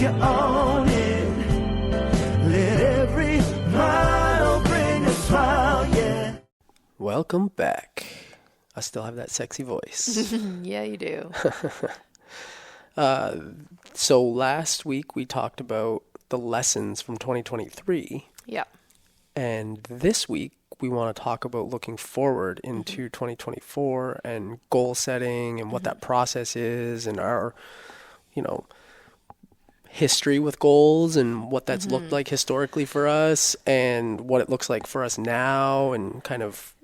you own it. Let every mile bring a smile, yeah. Welcome back. I still have that sexy voice. Yeah, you do. So last week we talked about the lessons from 2023. Yeah. And this week we want to talk about looking forward into 2024 and goal setting and what that process is and our, history with goals and what that's looked like historically for us and what it looks like for us now and kind of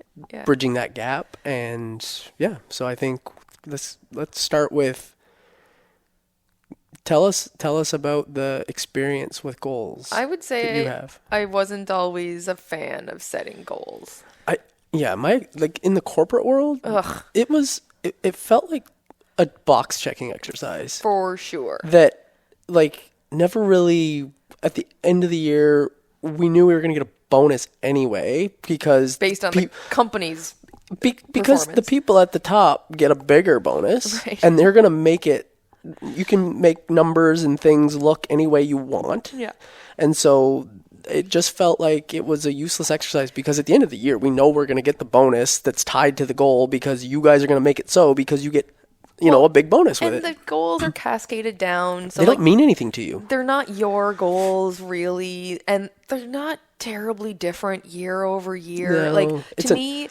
bridging that gap. And so I think let's start with tell us about the experience with goals. I would say that you have. I wasn't always a fan of setting goals. My in the corporate world, it felt like a box checking exercise. For sure. That never really at the end of the year we knew we were going to get a bonus anyway because based on the company's because the people at the top get a bigger bonus and they're going to make it. You can make numbers and things look any way you want. Yeah. And so it just felt like it was a useless exercise because at the end of the year, we know we're going to get the bonus that's tied to the goal because you guys are going to make it so because you get, a big bonus with it. And the goals are cascaded down. So they don't mean anything to you. They're not your goals really. And they're not terribly different year over year. No, to me,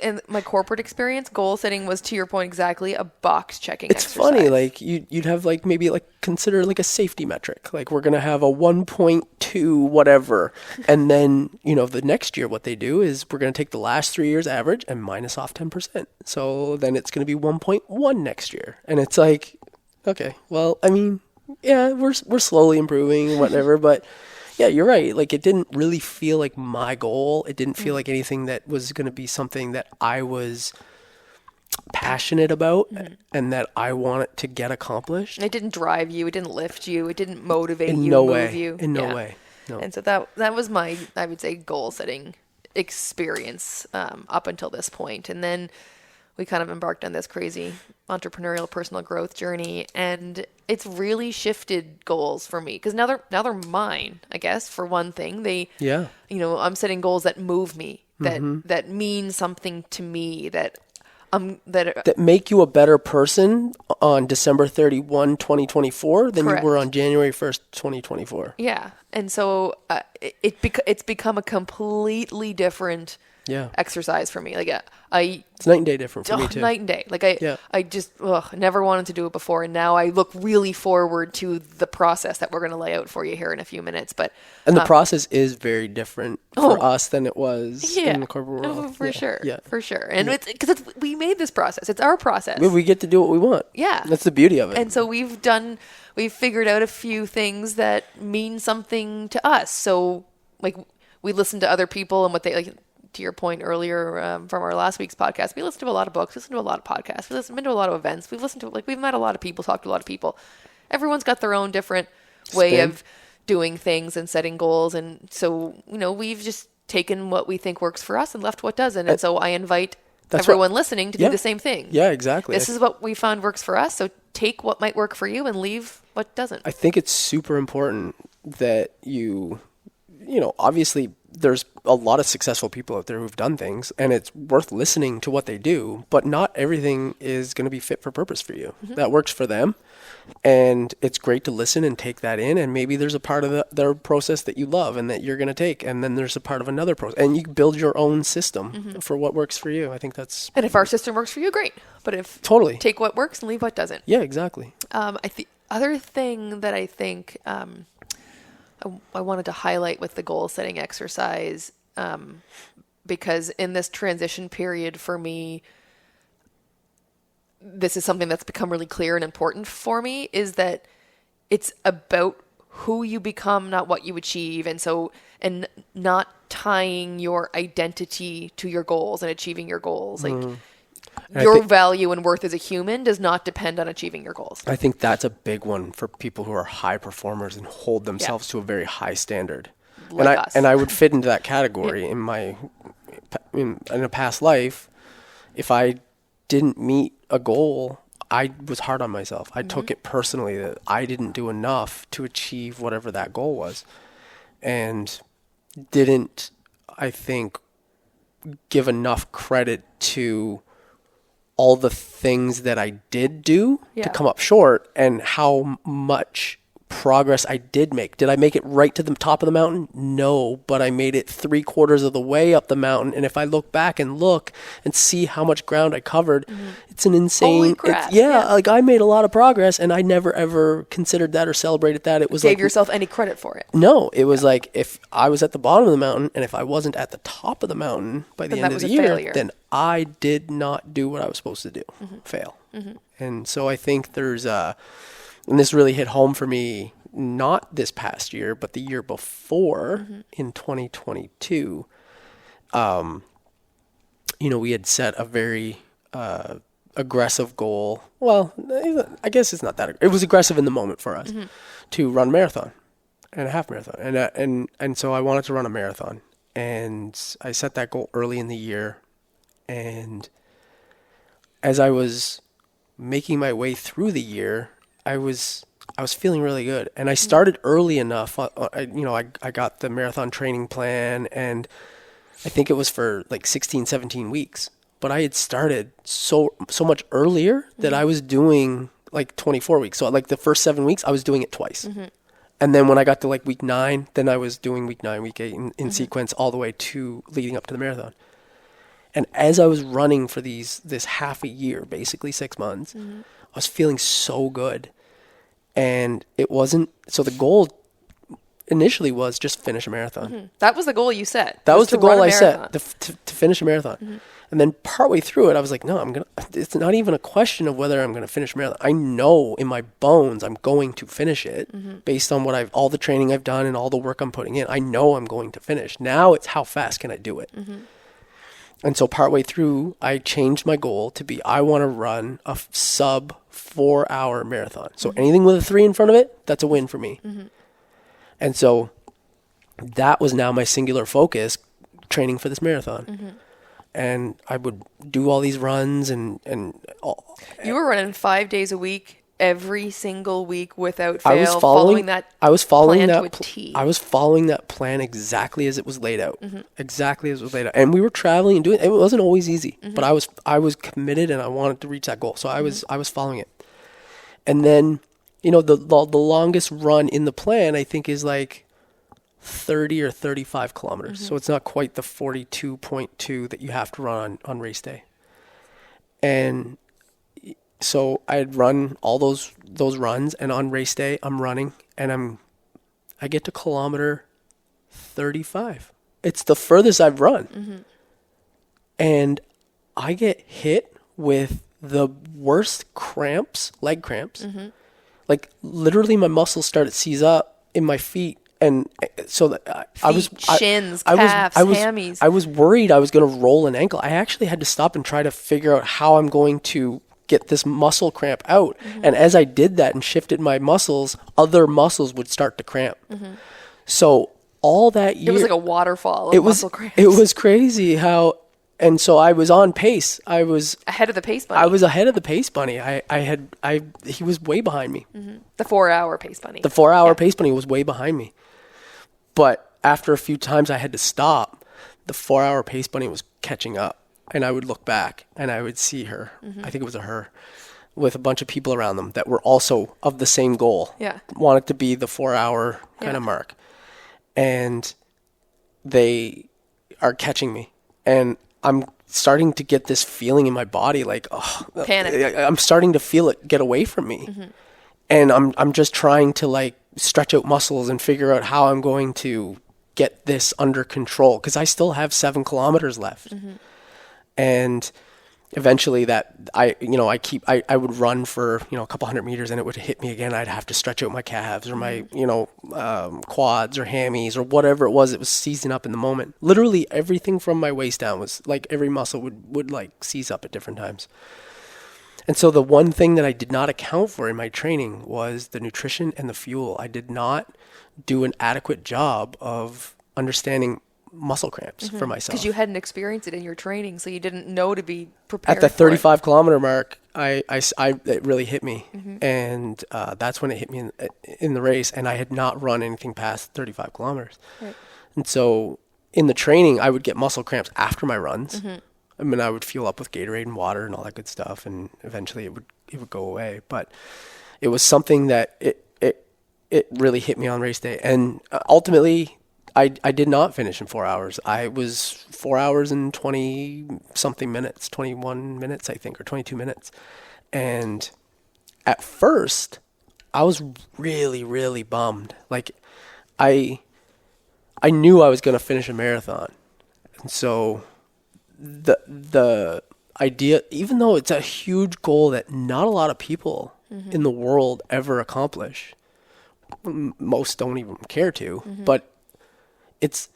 in my corporate experience, goal setting was, to your point exactly, a box checking exercise. It's funny, you'd have maybe consider a safety metric. We're going to have a 1.2 whatever. And then, the next year what they do is we're going to take the last 3 years average and minus off 10%. So then it's going to be 1.1 next year. And it's okay, well, I mean, yeah, we're slowly improving, whatever, but yeah, you're right. It didn't really feel like my goal. It didn't feel like anything that was going to be something that I was passionate about and that I wanted to get accomplished. It didn't drive you. It didn't lift you. It didn't motivate you, move you. In no way. No. And so that was my, I would say, goal setting experience up until this point. And then we kind of embarked on this crazy entrepreneurial personal growth journey, and it's really shifted goals for me because now they're mine. I guess for one thing, I'm setting goals that move me, that mean something to me, that make you a better person on December 31, 2024 than you were on January 1st, 2024. Yeah, and so it's become a completely different exercise for me. It's night and day different for me too. Night and day. I just never wanted to do it before, and now I look really forward to the process that we're going to lay out for you here in a few minutes. And the process is very different for us than it was in the corporate world. For sure. And it's because we made this process. It's our process. We get to do what we want. Yeah, that's the beauty of it. And so we've figured out a few things that mean something to us. So we listen to other people and what they to your point earlier from our last week's podcast, we listen to a lot of books, listen to a lot of podcasts, we've been to a lot of events, we've met a lot of people, talked to a lot of people. Everyone's got their own different way of doing things and setting goals. And so, we've just taken what we think works for us and left what doesn't. And so I invite everyone listening to do the same thing. Yeah, exactly. This is what we found works for us. So take what might work for you and leave what doesn't. I think it's super important that obviously there's a lot of successful people out there who've done things and it's worth listening to what they do, but not everything is going to be fit for purpose for you. That works for them. And it's great to listen and take that in. And maybe there's a part of their process that you love and that you're going to take. And then there's a part of another process and you build your own system for what works for you. I think that's... And if our system works for you, great. But if... Totally. Take what works and leave what doesn't. Yeah, exactly. The other thing that I think... I wanted to highlight with the goal setting exercise, because in this transition period for me, this is something that's become really clear and important for me, is that it's about who you become, not what you achieve. And not tying your identity to your goals and achieving your goals. Your value and worth as a human does not depend on achieving your goals. I think that's a big one for people who are high performers and hold themselves to a very high standard. And I would fit into that category in a past life. If I didn't meet a goal, I was hard on myself. I took it personally that I didn't do enough to achieve whatever that goal was, and didn't, I think, give enough credit to all the things that I did do to come up short, and how much progress I did make. Did I make it right to the top of the mountain? No, but I made it 3/4 of the way up the mountain. And if I look back and see how much ground I covered, it's an insane, Holy crap. Like I made a lot of progress, and I never ever considered that or celebrated that. It was Gave like, yourself any credit for it. no, it was like, if I was at the bottom of the mountain and if I wasn't at the top of the mountain by the Then end that of the was a year, failure. then I did not do what I was supposed to do. Fail. And so I think there's and this really hit home for me, not this past year, but the year before, in 2022. We had set a very aggressive goal. Well, I guess it's not that. It was aggressive in the moment for us to run a marathon and a half marathon, and so I wanted to run a marathon, and I set that goal early in the year, and as I was making my way through the year, I was feeling really good, and I started early enough. I got the marathon training plan, and I think it was for like 16, 17 weeks. But I had started so much earlier that I was doing like 24 weeks. So like the first 7 weeks, I was doing it twice. And then when I got to like week 9, then I was doing week 9, week 8 in sequence all the way to leading up to the marathon. And as I was running for this half a year, basically 6 months, I was feeling so good. And it wasn't, so the goal initially was just finish a marathon. That was the goal you set. That was the goal I marathon. set, to finish a marathon. And then partway through it, I was like, no, it's not even a question of whether I'm going to finish a marathon. I know in my bones I'm going to finish it based on all the training I've done and all the work I'm putting in. I know I'm going to finish. Now it's how fast can I do it? And so partway through, I changed my goal to be, I want to run a sub 4-hour marathon. So anything with a 3 in front of it, that's a win for me. And so that was now my singular focus, training for this marathon. And I would do all these runs and You were running 5 days a week, every single week without fail. I was following that. I was following plan that. to a T. I was following that plan exactly as it was laid out. Exactly as it was laid out. And we were traveling and doing it. It wasn't always easy, but I was committed and I wanted to reach that goal. So I was following it. And then, the longest run in the plan, I think, is like 30 or 35 kilometers. So it's not quite the 42.2 that you have to run on race day. And so I had run all those runs, and on race day I'm running, and I get to kilometer 35. It's the furthest I've run. And I get hit with the worst cramps, leg cramps. Like literally my muscles started to seize up in my feet. And so I was shins, calves, hammies. I was worried I was going to roll an ankle. I actually had to stop and try to figure out how I'm going to get this muscle cramp out. And as I did that and shifted my muscles, other muscles would start to cramp. So all that year, it was like a waterfall of muscle cramps. It was crazy how, and so I was on pace. I was ahead of the pace bunny. I was ahead of the pace bunny. He was way behind me. The 4-hour pace bunny. The 4-hour pace bunny was way behind me. But after a few times I had to stop, the 4-hour pace bunny was catching up. And I would look back and I would see her. I think it was a her with a bunch of people around them that were also of the same goal. Yeah. Wanted to be the 4-hour kind of mark. And they are catching me. And I'm starting to get this feeling in my body like, panic. I'm starting to feel it get away from me. And I'm just trying to like stretch out muscles and figure out how I'm going to get this under control, because I still have 7 kilometers left. And eventually that I would run for, a couple hundred meters and it would hit me again. I'd have to stretch out my calves or my, quads or hammies or whatever it was seizing up in the moment. Literally everything from my waist down was like every muscle would like seize up at different times. And so the one thing that I did not account for in my training was the nutrition and the fuel. I did not do an adequate job of understanding muscle cramps for myself. Because you hadn't experienced it in your training, so you didn't know to be prepared. At the for 35 kilometer mark, it really hit me, and that's when it hit me in the race. And I had not run anything past 35 kilometers, Right. and so in the training, I would get muscle cramps after my runs. I mean, I would fuel up with Gatorade and water and all that good stuff, and eventually it would go away. But it was something that it really hit me on race day, and ultimately, I did not finish in 4 hours. I was 4 hours and 20 something minutes, 21 minutes, I think, or 22 minutes. And at first, I was really, really bummed. Like, I knew I was going to finish a marathon. And so the idea, even though it's a huge goal that not a lot of people in the world ever accomplish, most don't even care to, but it's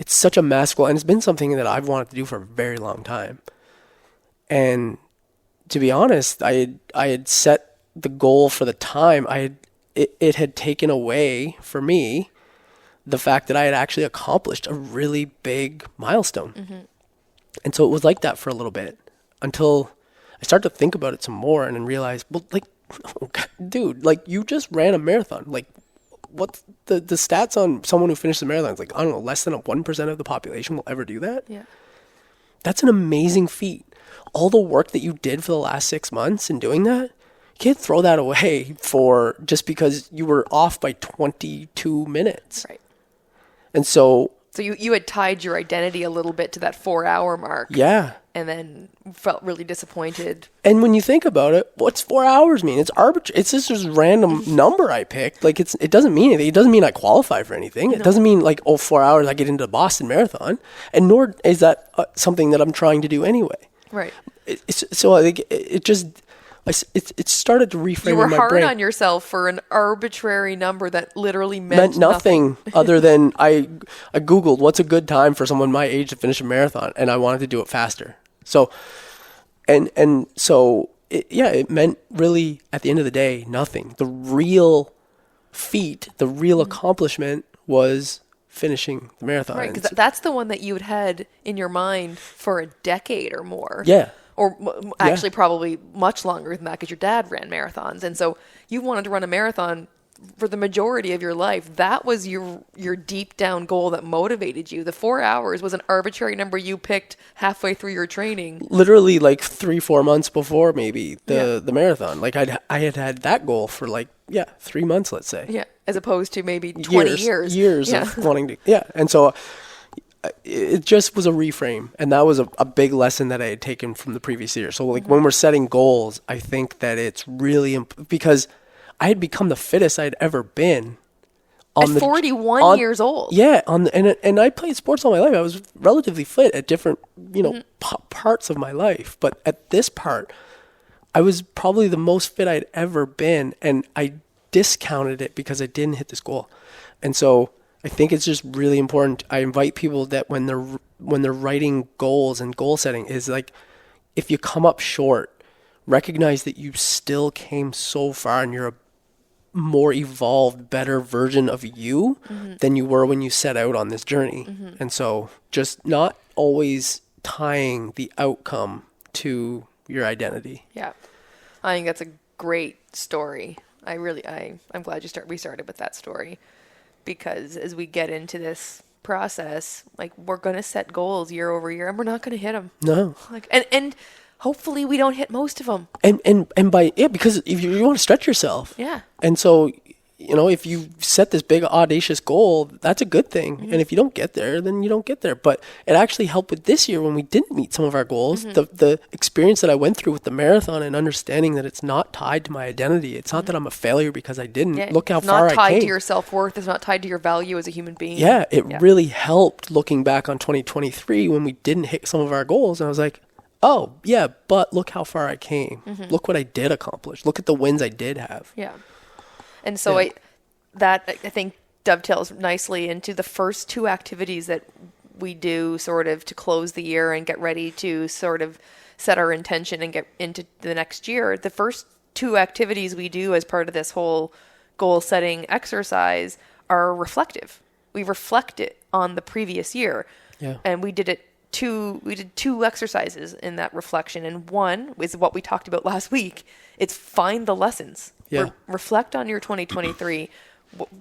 such a massive goal, and it's been something that I've wanted to do for a very long time. And to be honest, I had set the goal for the time. It had taken away for me the fact that I had actually accomplished a really big milestone. And so it was like that for a little bit until I started to think about it some more and then realized, well, like, dude, like, you just ran a marathon. Like, what's the stats on someone who finished the marathon? It's like, I don't know, less than 1% of the population will ever do that. Yeah. That's an amazing feat. All the work that you did for the last 6 months in doing that, you can't throw that away for just because you were off by 22 minutes. Right. And so you had tied your identity a little bit to that 4 hour mark. Yeah. And then felt really disappointed. And when you think about it, what's 4 hours mean? It's arbitrary. It's just this random number I picked. Like, it doesn't mean anything. It doesn't mean I qualify for anything. It doesn't mean like, 4 hours I get into the Boston Marathon. And nor is that something that I'm trying to do anyway. Right. So I think it started to reframe in my brain. You were hard on yourself for an arbitrary number that literally meant nothing other than I Googled what's a good time for someone my age to finish a marathon, and I wanted to do it faster. So, and so it meant really at the end of the day nothing. The real feat, the real accomplishment was finishing the marathon. Right, because that's the one that you had in your mind for a decade or more. Yeah. Or actually probably much longer than that, because your dad ran marathons. And so you wanted to run a marathon for the majority of your life. That was your deep down goal that motivated you. The 4 hours was an arbitrary number you picked halfway through your training. Literally like 3-4 months before maybe the marathon. Like I had that goal for 3 months, let's say. Yeah, as opposed to maybe 20 years. Years of wanting to, and so it just was a reframe, and that was a big lesson that I had taken from the previous year. So like when we're setting goals, I think that it's really because I had become the fittest I'd ever been at 41 years old. Yeah, and I played sports all my life. I was relatively fit at different parts of my life, but at this part, I was probably the most fit I'd ever been, and I discounted it because I didn't hit this goal. And so I think it's just really important. I invite people that when they're writing goals and goal setting is like, if you come up short, recognize that you still came so far and you're a more evolved, better version of you than you were when you set out on this journey. And so just not always tying the outcome to your identity. Yeah. I think that's a great story. I'm glad we started with that story, because as we get into this process, like, we're going to set goals year over year and we're not going to hit them. No. Like, and hopefully we don't hit most of them. Because if you want to stretch yourself. Yeah. And so, if you set this big audacious goal, that's a good thing. And if you don't get there, then you don't get there. But it actually helped with this year when we didn't meet some of our goals. The experience that I went through with the marathon and understanding that it's not tied to my identity. It's not that I'm a failure because I didn't. Yeah. Look how far I came. It's not tied to your self-worth. It's not tied to your value as a human being. Yeah, it really helped looking back on 2023 when we didn't hit some of our goals. And I was like, oh, yeah, but look how far I came. Look what I did accomplish. Look at the wins I did have. Yeah. And so I think dovetails nicely into the first two activities that we do sort of to close the year and get ready to sort of set our intention and get into the next year. The first two activities we do as part of this whole goal setting exercise are reflective. We reflect it on the previous year. Yeah. And we did two exercises in that reflection. And one is what we talked about last week. It's find the lessons. Yeah. Reflect on your 2023.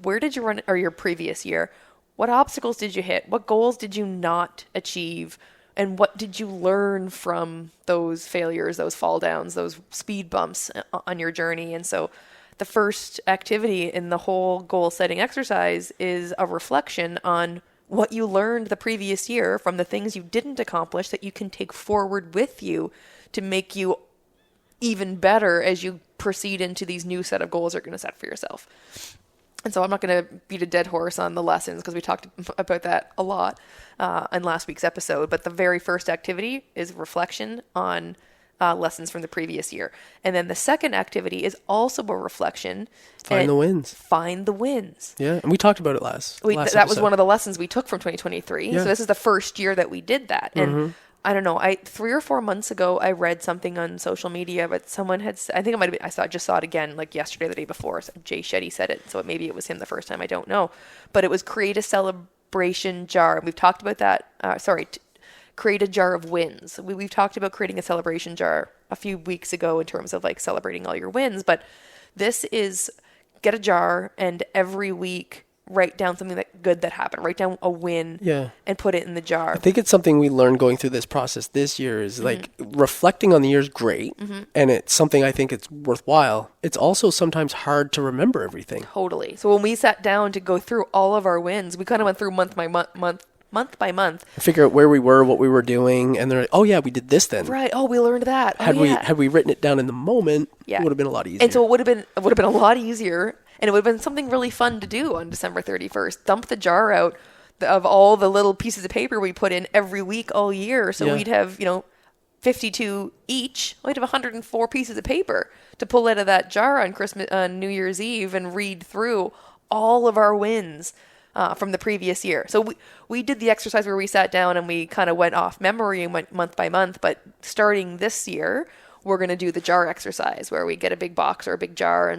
Where did you run, or your previous year? What obstacles did you hit? What goals did you not achieve? And what did you learn from those failures, those fall downs, those speed bumps on your journey? And so the first activity in the whole goal setting exercise is a reflection on what you learned the previous year from the things you didn't accomplish that you can take forward with you to make you even better as you proceed into these new set of goals you're going to set for yourself. And so I'm not going to beat a dead horse on the lessons because we talked about that a lot in last week's episode. But the very first activity is reflection on lessons from the previous year. And then the second activity is also a reflection. Find the wins. Find the wins. Yeah. And we talked about it last that episode. was one of the lessons we took from 2023. Yeah. So this is the first year that we did that. And I don't know, 3 or 4 months ago, I read something on social media, but someone had, I think it might have been, I just saw it again, like yesterday, the day before. So Jay Shetty said it. So maybe it was him the first time. I don't know. But it was create a celebration jar. We've talked about that. Create a jar of wins. We've talked about creating a celebration jar a few weeks ago in terms of like celebrating all your wins. But this is get a jar and every week write down something good that happened. Write down a win and put it in the jar. I think it's something we learned going through this process this year is like reflecting on the year is great. And it's something I think it's worthwhile. It's also sometimes hard to remember everything. Totally. So when we sat down to go through all of our wins, we kind of went through month by month. Figure out where we were, what we were doing, and they're like, oh yeah, we did this then. Right. Oh, we learned that. Had we written it down in the moment, it would have been a lot easier. And so it would have been a lot easier, and it would have been something really fun to do on December 31st. Dump the jar out of all the little pieces of paper we put in every week all year. So we'd have, 52 each. We'd have 104 pieces of paper to pull out of that jar on New Year's Eve and read through all of our wins from the previous year. So we did the exercise where we sat down and we kind of went off memory and went month by month. But starting this year, we're going to do the jar exercise where we get a big box or a big jar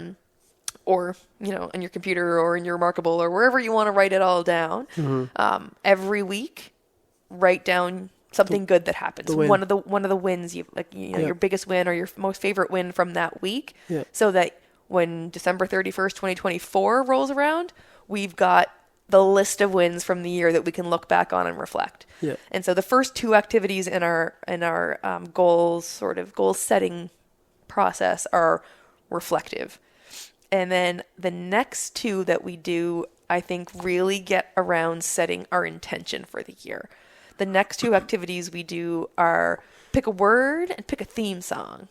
or in your computer or in your Remarkable or wherever you want to write it all down. Every week, write down something good that happens. One of the wins your biggest win or your most favorite win from that week. Yeah. So that when December 31st, 2024 rolls around, we've got the list of wins from the year that we can look back on and reflect. Yeah. And so the first two activities in our goal setting process are reflective. And then the next two that we do, I think, really get around setting our intention for the year. The next two activities we do are pick a word and pick a theme song.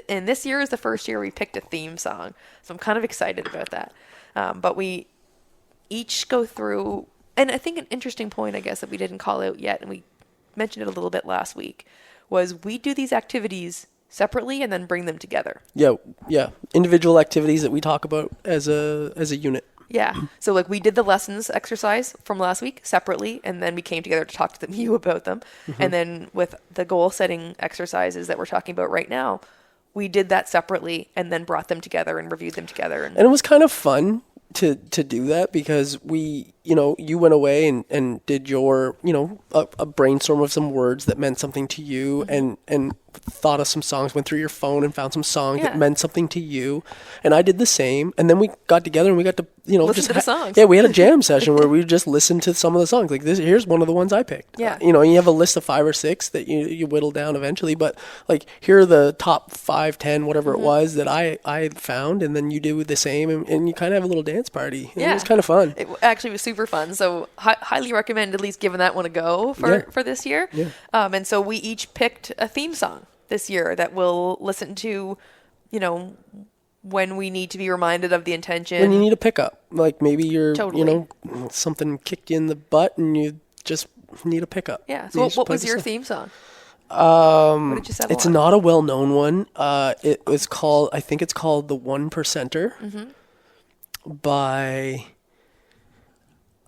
And this year is the first year we picked a theme song. So I'm kind of excited about that. But we each go through, and I think an interesting point, I guess, that we didn't call out yet, and we mentioned it a little bit last week, was we do these activities separately and then bring them together. Yeah. Individual activities that we talk about as a unit. Yeah. So like we did the lessons exercise from last week separately, and then we came together to talk to you about them. And then with the goal setting exercises that we're talking about right now, we did that separately and then brought them together and reviewed them together. And it was kind of fun to do that because we, you went away and did your, a brainstorm of some words that meant something to you and thought of some songs, went through your phone and found some songs that meant something to you. And I did the same. And then we got together and we got to, listen to the songs. Yeah, we had a jam session where we just listened to some of the songs. Like here's one of the ones I picked. Yeah. You have a list of 5 or 6 that you whittle down eventually, but like here are the top 5, 10, whatever it was that I found, and then you do the same and you kind of have a little dance party. And it was kind of fun. It actually was super fun. So highly recommend at least giving that one a go for this year. Yeah. And so we each picked a theme song this year that we'll listen to, when we need to be reminded of the intention. When you need a pickup, like maybe you're, something kicked you in the butt and you just need a pickup. Yeah. So what was your theme song? What did you settle It's on? Not a well-known one. It was called, I think it's called The One Percenter by,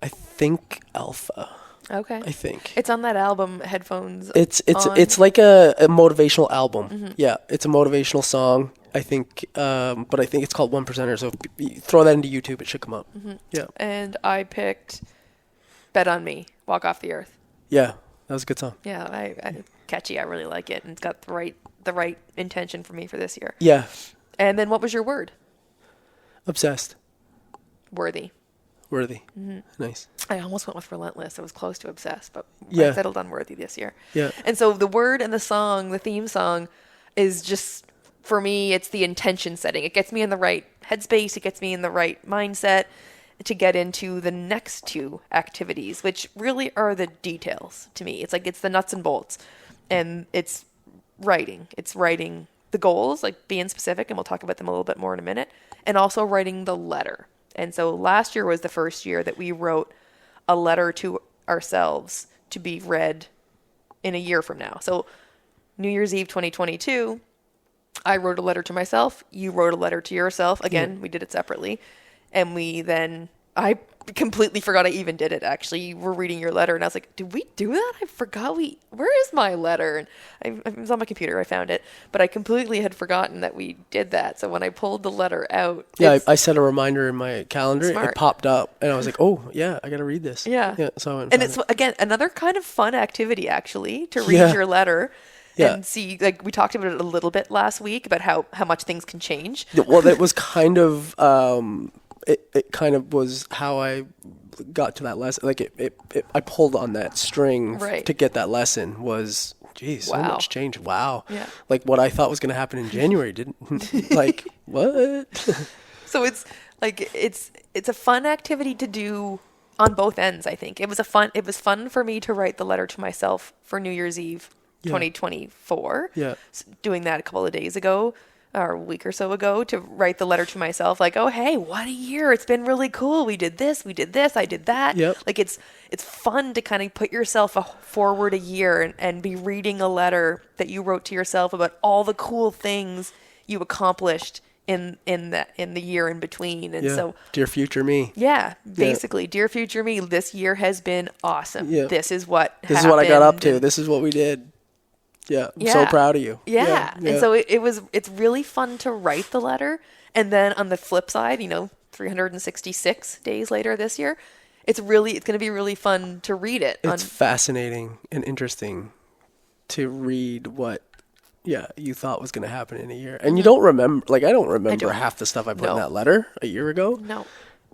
I think, Alpha. Okay. I think. It's on that album, Headphones. It's like a motivational album. Yeah. It's a motivational song. I think, but I think it's called One Percenter. So if you throw that into YouTube, it should come up. Yeah. And I picked Bet on Me, Walk Off the Earth. Yeah, that was a good song. Yeah, I catchy. I really like it, and it's got the right intention for me for this year. Yeah, And then, what was your word? obsessed, Worthy. worthy, nice. I almost went with relentless. I was close to obsessed, but Yeah. I settled on worthy this year. Yeah. And so the word and the song, the theme song, is just, for me, it's the intention setting. It gets me in the right headspace. It gets me in the right mindset to get into the next two activities, which really are the details to me. It's like, it's the nuts and bolts. And it's writing. It's writing the goals, like being specific, and we'll talk about them a little bit more in a minute, and also writing the letter. And so last year was the first year that we wrote a letter to ourselves to be read in a year from now. So New Year's Eve 2022, I wrote a letter to myself. You wrote a letter to yourself. Again, we did it separately. And I completely forgot I even did it, actually. You were reading your letter, and I was like, did we do that? I forgot where is my letter? And it was on my computer. I found it. But I completely had forgotten that we did that. So when I pulled the letter out. Yeah, I set a reminder in my calendar. Smart. It popped up, and I was like, oh, yeah, I got to read this. Yeah. So I went and it's, again, another kind of fun activity, actually, to read Yeah. your letter. Yeah. And see, like, we talked about it a little bit last week about how much things can change. Well, that was kind of it kind of was how I got to that lesson. Like I pulled on that string Right. to get that lesson. Was geez, so Wow. much change. Wow. Yeah. Like what I thought was going to happen in January didn't. Like what? So it's like it's a fun activity to do on both ends. I think it was fun for me to write the letter to myself for New Year's Eve, 2024. Yeah. Doing that a couple of days ago, or a week or so ago, to write the letter to myself, like, oh hey, what a year! It's been really cool. We did this, I did that. Yep. Like it's fun to kind of put yourself forward a year and be reading a letter that you wrote to yourself about all the cool things you accomplished in the year in between. And so, dear future me. yeah, basically, dear future me, this year has been awesome. Yeah. This is what This is what I got up happened, to. and- This is what we did. Yeah, I'm Yeah. so proud of you. Yeah. And so it's really fun to write the letter. And then on the flip side, 366 days later this year, it's going to be really fun to read it. It's fascinating and interesting to read what you thought was going to happen in a year. And you don't remember, like I don't remember half the stuff I put in that letter a year ago. No.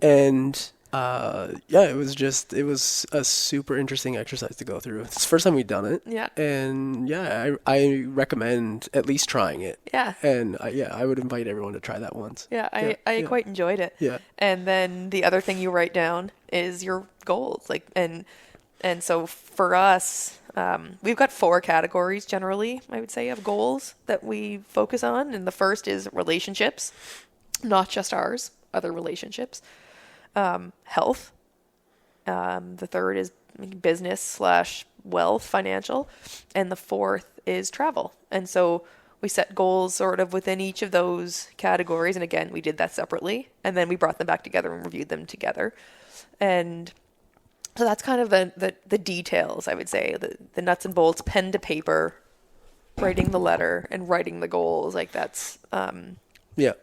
And it was a super interesting exercise to go through. It's the first time we've done it. Yeah. And I recommend at least trying it. Yeah. And I would invite everyone to try that once. Yeah, I quite enjoyed it. Yeah. And then the other thing you write down is your goals. Like, and so for us, we've got 4 categories generally, I would say, of goals that we focus on. And the first is relationships, not just ours, other relationships. Health. The third is business/wealth, financial. And the fourth is travel. And so we set goals sort of within each of those categories. And again, we did that separately. And then we brought them back together and reviewed them together. And so that's kind of the details, I would say, the nuts and bolts, pen to paper, writing the letter and writing the goals. Like that's, Yeah.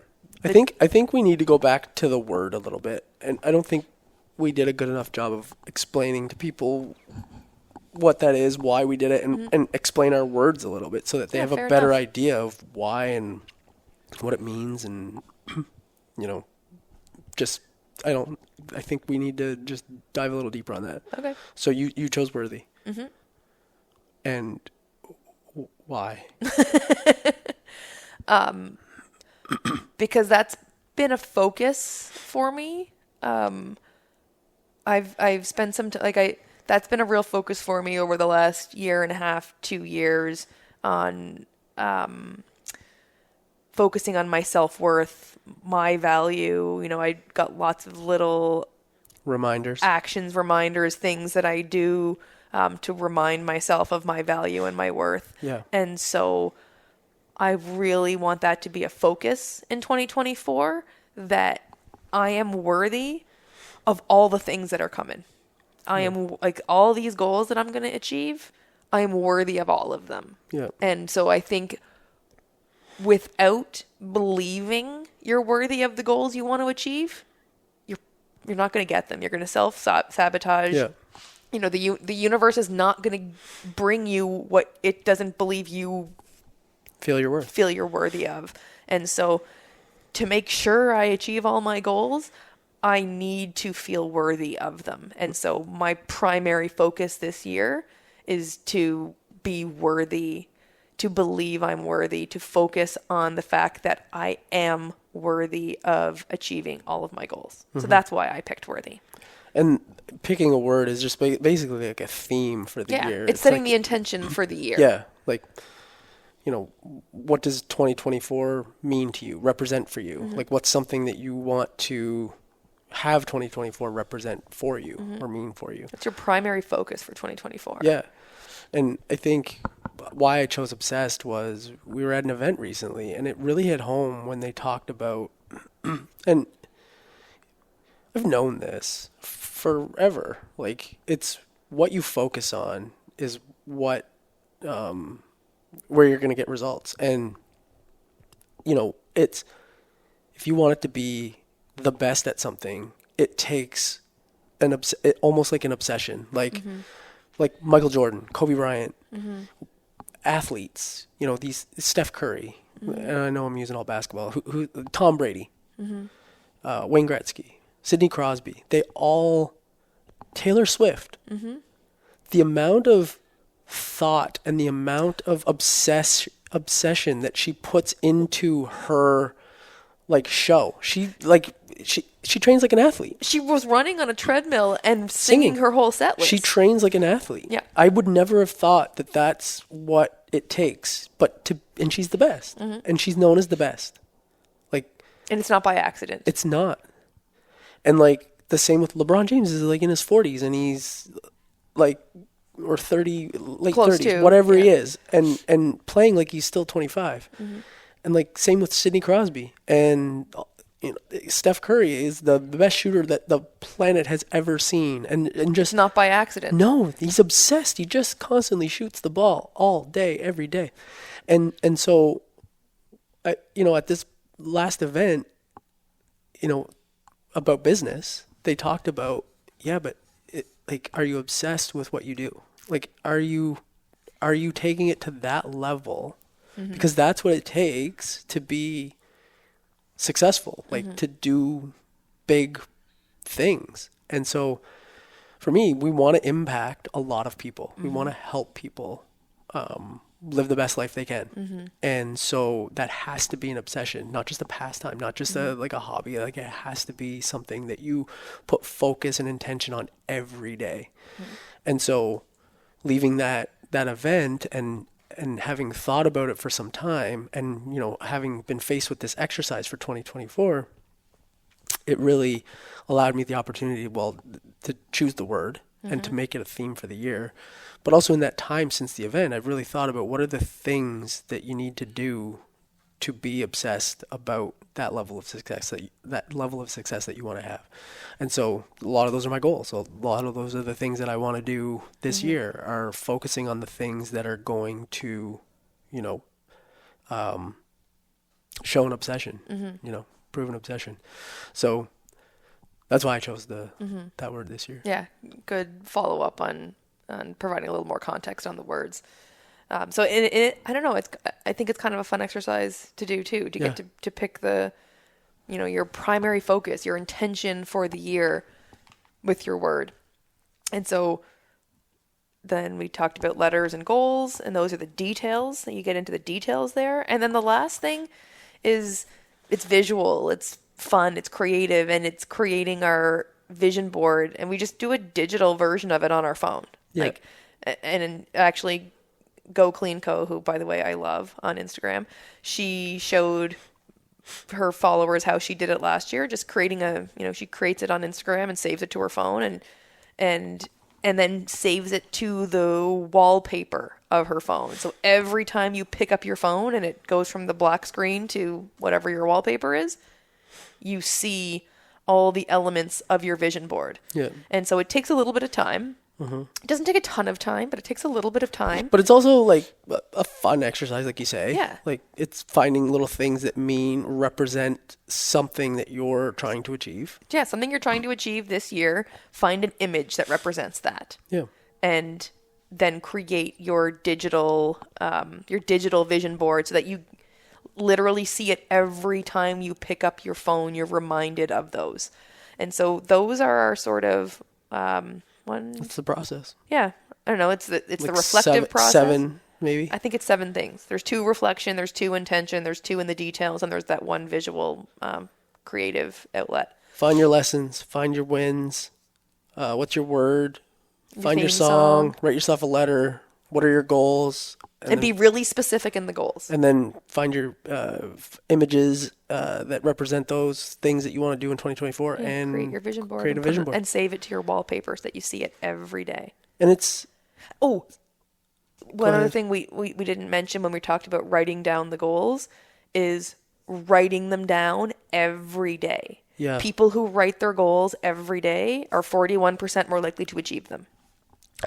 I think we need to go back to the word a little bit. And I don't think we did a good enough job of explaining to people what that is, why we did it, and explain our words a little bit so that they have a better idea of why and what it means. And, I think we need to just dive a little deeper on that. Okay. So you chose worthy. Mm-hmm. And why? Because that's been a focus for me. I've spent some that's been a real focus for me over the last year and a half, 2 years on focusing on my self-worth, my value. I got lots of little reminders, things that I do to remind myself of my value and my worth. Yeah. And so I really want that to be a focus in 2024, that I am worthy of all the things that are coming. I am, like, all these goals that I'm going to achieve, I am worthy of all of them. Yeah. And so I think without believing you're worthy of the goals you want to achieve, you're not going to get them. You're going to self-sabotage. Yeah. you know, the universe is not going to bring you what it doesn't believe you feel you're worthy of. And so to make sure I achieve all my goals, I need to feel worthy of them. And so my primary focus this year is to be worthy, to believe I'm worthy, to focus on the fact that I am worthy of achieving all of my goals. So that's why I picked worthy. And picking a word is just basically like a theme for the year. It's setting the intention for the year. Yeah, like, you know, what does 2024 mean to you, represent for you? Like, what's something that you want to have 2024 represent for you or mean for you? That's your primary focus for 2024. Yeah. And I think why I chose Obsessed was we were at an event recently, and it really hit home when they talked about, and I've known this forever, like, it's what you focus on is what, where you're going to get results. And, you know, it's, if you want it to be the best at something, it takes almost like an obsession, like Michael Jordan, Kobe Bryant, athletes, you know, these Steph Curry, and I know I'm using all basketball, who Tom Brady, Wayne Gretzky, Sidney Crosby, Taylor Swift, the amount of thought and the amount of obsession that she puts into her like show. She trains like an athlete. She was running on a treadmill and singing her whole set list. She trains like an athlete. Yeah. I would never have thought that that's what it takes, and she's the best. And she's known as the best. Like, and it's not by accident. It's not. And like the same with LeBron James is like in his 40s and he's like, or 30, late Close 30s, to, whatever he is, and playing like he's still 25. And like same with Sidney Crosby, and you know, Steph Curry is the best shooter that the planet has ever seen, and just not by accident. No, he's obsessed. He just constantly shoots the ball all day, every day, and so, you know, at this last event, you know, about business, they talked about, but like, are you obsessed with what you do? Like, are you taking it to that level? Because that's what it takes to be successful, like to do big things. And so for me, we want to impact a lot of people. We want to help people live the best life they can. And so that has to be an obsession, not just a pastime, not just like a hobby. Like, it has to be something that you put focus and intention on every day. And so leaving that event and having thought about it for some time, and, you know, having been faced with this exercise for 2024, it really allowed me the opportunity, to choose the word and to make it a theme for the year. But also in that time since the event, I've really thought about what are the things that you need to do to be obsessed about that level of success that you want to have. And so a lot of those are my goals. So a lot of those are the things that I want to do this year, are focusing on the things that are going to, you know, show an obsession, you know, prove an obsession. So that's why I chose that word this year. Yeah. Good follow up on providing a little more context on the words. So I don't know. I think it's kind of a fun exercise to do too, to get to pick the, you know, your primary focus, your intention for the year with your word. And so then we talked about letters and goals, and those are the details, that you get into the details there. And then the last thing is it's visual, it's fun, it's creative, and it's creating our vision board. And we just do a digital version of it on our phone. Yeah. Like, and actually Go Clean Co., who, by the way, I love on Instagram, she showed her followers how she did it last year, just creating she creates it on Instagram and saves it to her phone and then saves it to the wallpaper of her phone. So every time you pick up your phone and it goes from the black screen to whatever your wallpaper is, you see all the elements of your vision board. Yeah. And so it takes a little bit of time, It doesn't take a ton of time, but it takes a little bit of time. But it's also like a fun exercise, like you say. Yeah. Like it's finding little things that represent something that you're trying to achieve. Yeah, something you're trying to achieve this year. Find an image that represents that. Yeah. And then create your digital vision board so that you literally see it every time you pick up your phone. You're reminded of those. And so those are our sort of It's the process. Yeah, I don't know. It's the Like reflective process. 7, maybe. I think it's 7 things. There's 2 reflection, there's 2 intention, there's 2 in the details, and there's that 1 visual creative outlet. Find your lessons. Find your wins. What's your word? Find your theme song. song. Write yourself a letter. What are your goals? And be really specific in the goals. And then find your images that represent those things that you want to do in 2024, and create your vision board. Create a vision board and save it to your wallpaper so that you see it every day. And it's one other ahead. thing we didn't mention when we talked about writing down the goals is writing them down every day. Yeah. People who write their goals every day are 41% more likely to achieve them.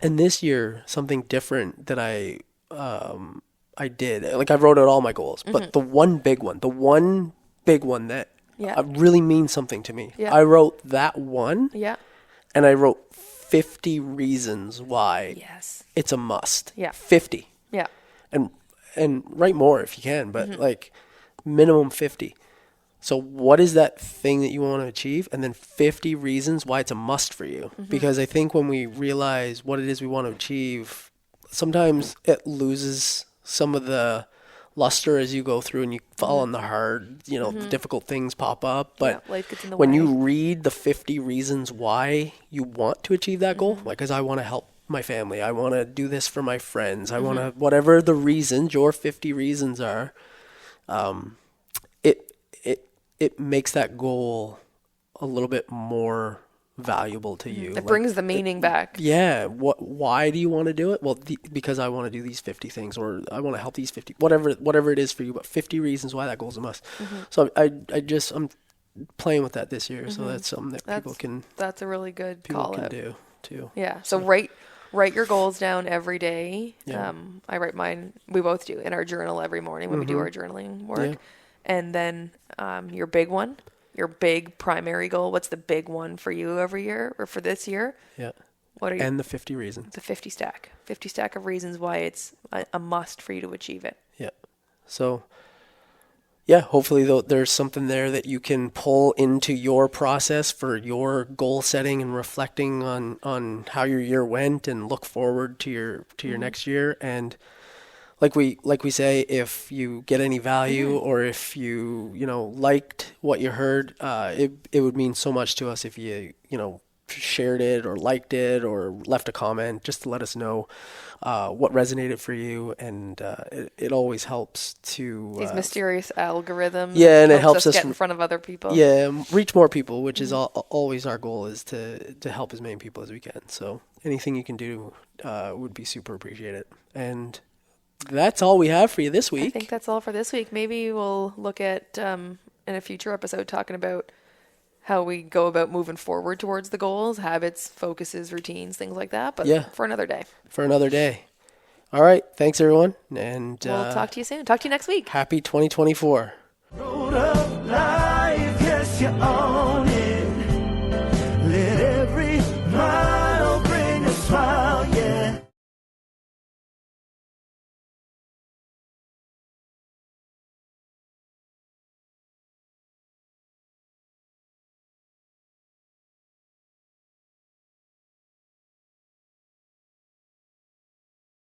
And this year, something different that I did, like I wrote out all my goals, but the one big one that really means something to me. Yeah. I wrote that one, Yeah. and I wrote 50 reasons why Yes. it's a must. Yeah. 50. Yeah. And write more if you can, but like minimum 50. So what is that thing that you want to achieve? And then 50 reasons why it's a must for you. Because I think when we realize what it is we want to achieve, sometimes it loses some of the luster as you go through and you fall on the hard, the difficult things pop up. But life gets in the when way. you read the 50 reasons why you want to achieve that goal, like, because I want to help my family, I want to do this for my friends, I want to, whatever the reasons, your 50 reasons are, it makes that goal a little bit more valuable to you. It brings the meaning back. Yeah. Why do you want to do it? Well, because I want to do these 50 things, or I want to help these 50, whatever it is for you, but 50 reasons why that goal's a must. So I'm playing with that this year. So that's something that people can That's a really good call out. do too. Yeah. So write your goals down every day. Yeah. I write mine. We both do in our journal every morning when we do our journaling work. Yeah. And then your big one, your big primary goal. What's the big one for you every year or for this year? Yeah. What are you? And the 50 reasons. The 50 stack of reasons why it's a must for you to achieve it. Yeah. So, yeah, hopefully there's something there that you can pull into your process for your goal setting and reflecting on how your year went, and look forward to your next year. And like we say, if you get any value or if you liked what you heard, it would mean so much to us if you shared it or liked it or left a comment, just to let us know what resonated for you. And it always helps to These mysterious algorithms. Yeah, and it helps us get in front of other people. Yeah, reach more people, which is always our goal, is to help as many people as we can. So anything you can do would be super appreciated. And that's all we have for you this week. I think that's all for this week. Maybe we'll look at in a future episode talking about how we go about moving forward towards the goals, habits, focuses, routines, things like that. But for another day. For another day. All right. Thanks, everyone. And we'll talk to you soon. Talk to you next week. Happy 2024. Road of life, yes, you're on.